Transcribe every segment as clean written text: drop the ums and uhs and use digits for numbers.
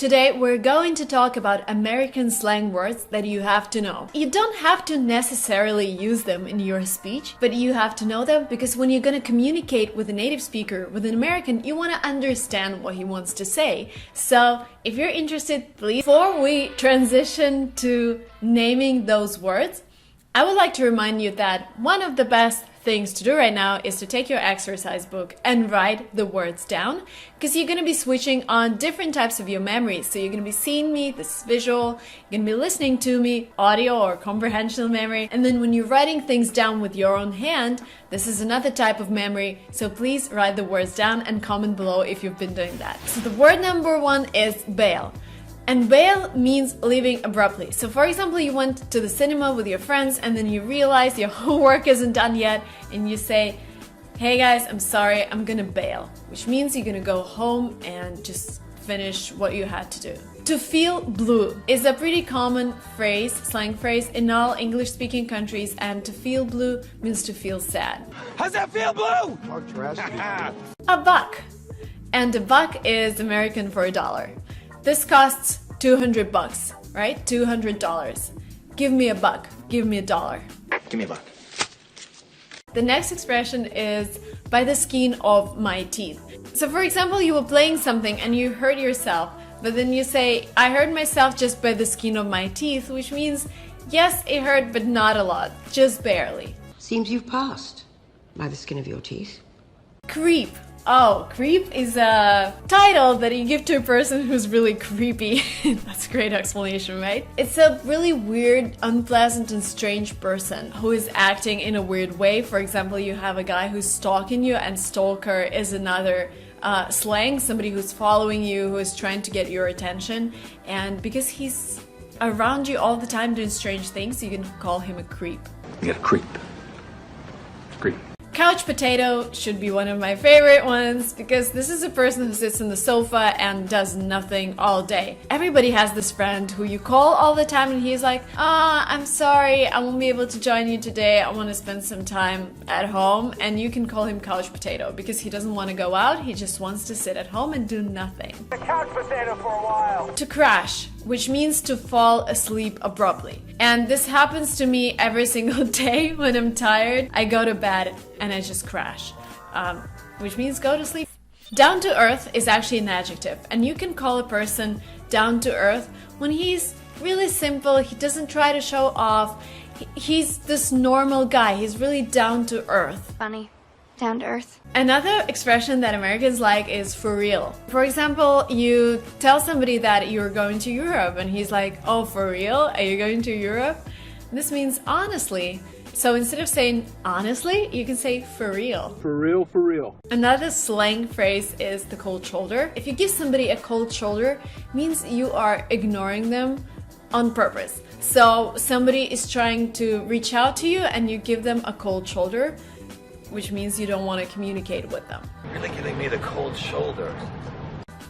Today we're going to talk about American slang words that you have to know. You don't have to necessarily use them in your speech, but you have to know them because when you're going to communicate with a native speaker, with an American, you want to understand what he wants to say. So if you're interested, please, before we transition to naming those words, I would like to remind you that one of the best things to do right now is to take your exercise book and write the words down, because you're going to be switching on different types of your memories. So you're going to be seeing me, this is visual, you're going to be listening to me, audio or comprehensional memory, and then when you're writing things down with your own hand, this is another type of memory. So please write the words down and comment below if you've been doing that. So the word number one is bail. And bail means leaving abruptly. So for example, you went to the cinema with your friends and then you realize your homework isn't done yet and you say, hey guys, I'm sorry, I'm gonna bail. Which means you're gonna go home and just finish what you had to do. To feel blue is a pretty common phrase, slang phrase in all English-speaking countries, and to feel blue means to feel sad. How's that feel, blue? A buck. And a buck is American for $1. This costs $200, right? $200. Give me a buck. Give me $1. Give me a buck. The next expression is by the skin of my teeth. So for example, you were playing something and you hurt yourself, but then you say, I hurt myself just by the skin of my teeth, which means, yes, it hurt, but not a lot, just barely. Seems you've passed by the skin of your teeth. Creep. Oh, creep is a title that you give to a person who's really creepy. That's a great explanation, right? It's a really weird, unpleasant and strange person who is acting in a weird way. For example, you have a guy who's stalking you, and stalker is another slang, somebody who's following you, who is trying to get your attention. And because he's around you all the time doing strange things, you can call him a creep. You got a creep. Creep. Couch potato should be one of my favorite ones because this is a person who sits on the sofa and does nothing all day. Everybody has this friend who you call all the time and he's like, I'm sorry, I won't be able to join you today. I want to spend some time at home. And you can call him couch potato because he doesn't want to go out. He just wants to sit at home and do nothing. The couch potato for a while. To crash, which means to fall asleep abruptly. And this happens to me every single day when I'm tired. I go to bed and I just crash, which means go to sleep. Down to earth is actually an adjective, and you can call a person down to earth when he's really simple, he doesn't try to show off, he's this normal guy, he's really down to earth. Funny. Down to earth. Another expression that Americans like is for real. For example, you tell somebody that you're going to Europe and he's like, oh, for real? Are you going to Europe? This means honestly. So instead of saying honestly, you can say for real. For real, for real. Another slang phrase is the cold shoulder. If you give somebody a cold shoulder, it means you are ignoring them on purpose. So somebody is trying to reach out to you and you give them a cold shoulder, which means you don't want to communicate with them. You're really giving me the cold shoulder.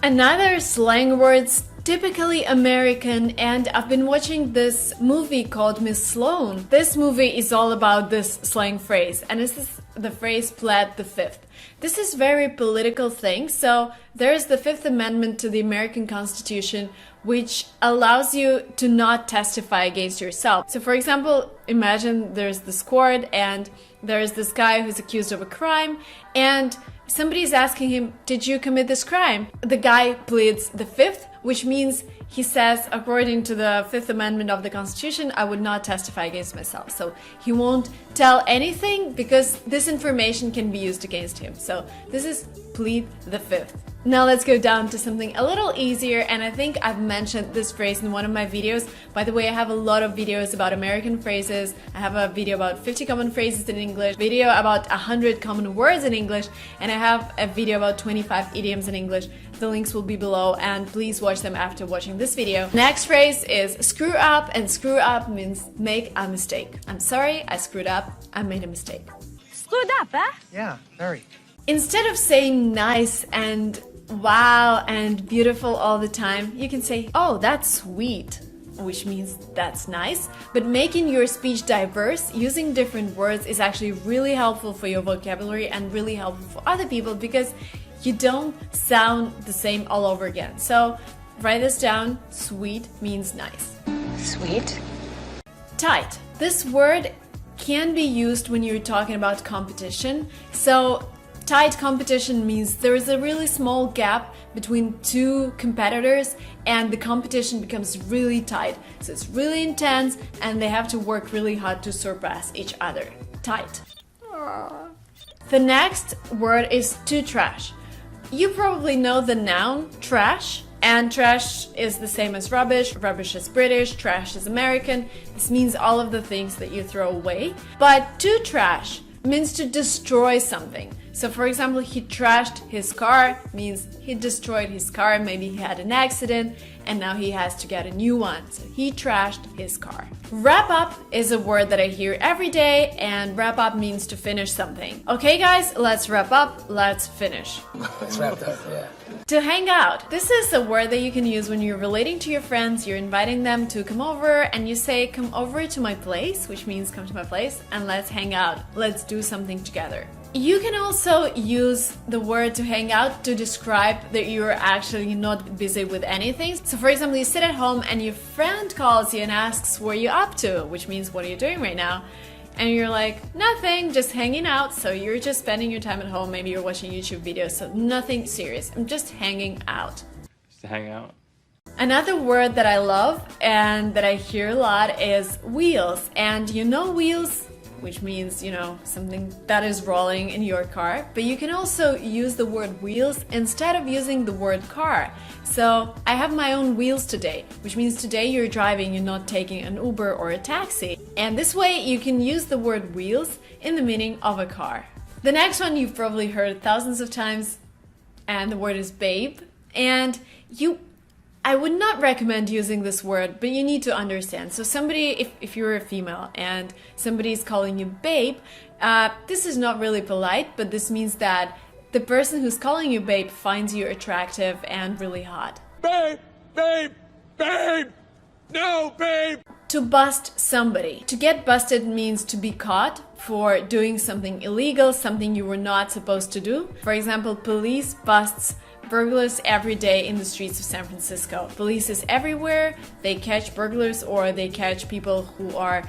Another slang words, typically American, and I've been watching this movie called Miss Sloane. This movie is all about this slang phrase, and this is the phrase Pled the Fifth. This is very political thing. So there's the Fifth Amendment to the American Constitution, which allows you to not testify against yourself. So for example, imagine there's this court and there's this guy who's accused of a crime and somebody's asking him, did you commit this crime? The guy pleads the fifth, which means he says, according to the Fifth Amendment of the Constitution, I would not testify against myself. So he won't tell anything because this information can be used against him. So this is plead the fifth. Now let's go down to something a little easier, and I think I've mentioned this phrase in one of my videos. By the way, I have a lot of videos about American phrases. I have a video about 50 common phrases in English, video about 100 common words in English, and I have a video about 25 idioms in English. The links will be below, and please watch them after watching this video. Next phrase is screw up, and screw up means make a mistake. I'm sorry, I screwed up, I made a mistake. Screwed up, eh? Yeah, very. Instead of saying nice and wow and beautiful all the time, you can say, oh, that's sweet, which means that's nice. But making your speech diverse, using different words, is actually really helpful for your vocabulary and really helpful for other people because you don't sound the same all over again. So Write this down. Sweet means nice. Sweet. Tight. This word can be used when you're talking about competition. So tight competition means there is a really small gap between two competitors and the competition becomes really tight. So it's really intense and they have to work really hard to surpass each other. Tight. The next word is to trash. You probably know the noun trash, and trash is the same as rubbish. Rubbish is British, trash is American. This means all of the things that you throw away. But to trash means to destroy something. So for example, he trashed his car means he destroyed his car. Maybe he had an accident and now he has to get a new one. So he trashed his car. Wrap up is a word that I hear every day, and wrap up means to finish something. Okay guys, let's wrap up, let's finish. It's wrapped up, yeah. To hang out. This is a word that you can use when you're relating to your friends, you're inviting them to come over and you say, come over to my place, which means come to my place and let's hang out. Let's do something together. You can also use the word to hang out to describe that you're actually not busy with anything. So for example, you sit at home and your friend calls you and asks, what are you up to? Which means, what are you doing right now? And you're like, nothing, just hanging out. So you're just spending your time at home. Maybe you're watching YouTube videos. So nothing serious. I'm just hanging out. Just to hang out. Another word that I love and that I hear a lot is wheels. And you know wheels, which means, you know, something that is rolling in your car. But you can also use the word wheels instead of using the word car. So I have my own wheels today, which means today you're driving, you're not taking an Uber or a taxi. And this way you can use the word wheels in the meaning of a car. The next one you've probably heard thousands of times, and the word is babe. And I would not recommend using this word, but you need to understand. So somebody, if you're a female and somebody is calling you babe, this is not really polite, but this means that the person who's calling you babe finds you attractive and really hot. Babe! Babe! Babe! No, babe! To bust somebody. To get busted means to be caught for doing something illegal, something you were not supposed to do. For example, police busts burglars every day in the streets of San Francisco. Police is everywhere. They catch burglars or they catch people who are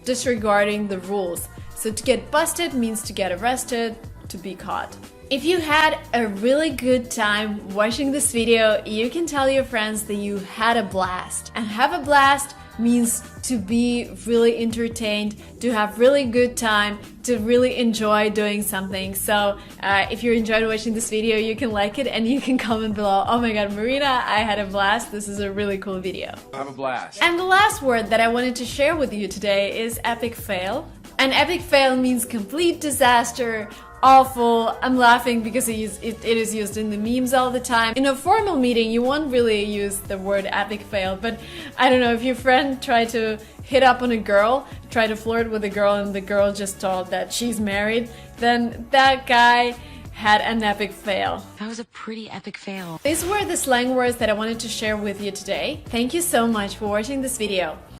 disregarding the rules. So to get busted means to get arrested, to be caught. If you had a really good time watching this video, you can tell your friends that you had a blast. And have a blast means to be really entertained, to have really good time, to really enjoy doing something. So if you enjoyed watching this video, you can like it and you can comment below, oh my god, Marina, I had a blast, this is a really cool video. Have a blast. And the last word that I wanted to share with you today is epic fail. An epic fail means complete disaster, awful. I'm laughing because it is used in the memes all the time. In a formal meeting, you won't really use the word epic fail, but I don't know, if your friend tried to hit up on a girl, try to flirt with a girl, and the girl just told that she's married, then that guy had an epic fail. That was a pretty epic fail. These were the slang words that I wanted to share with you today. Thank you so much for watching this video.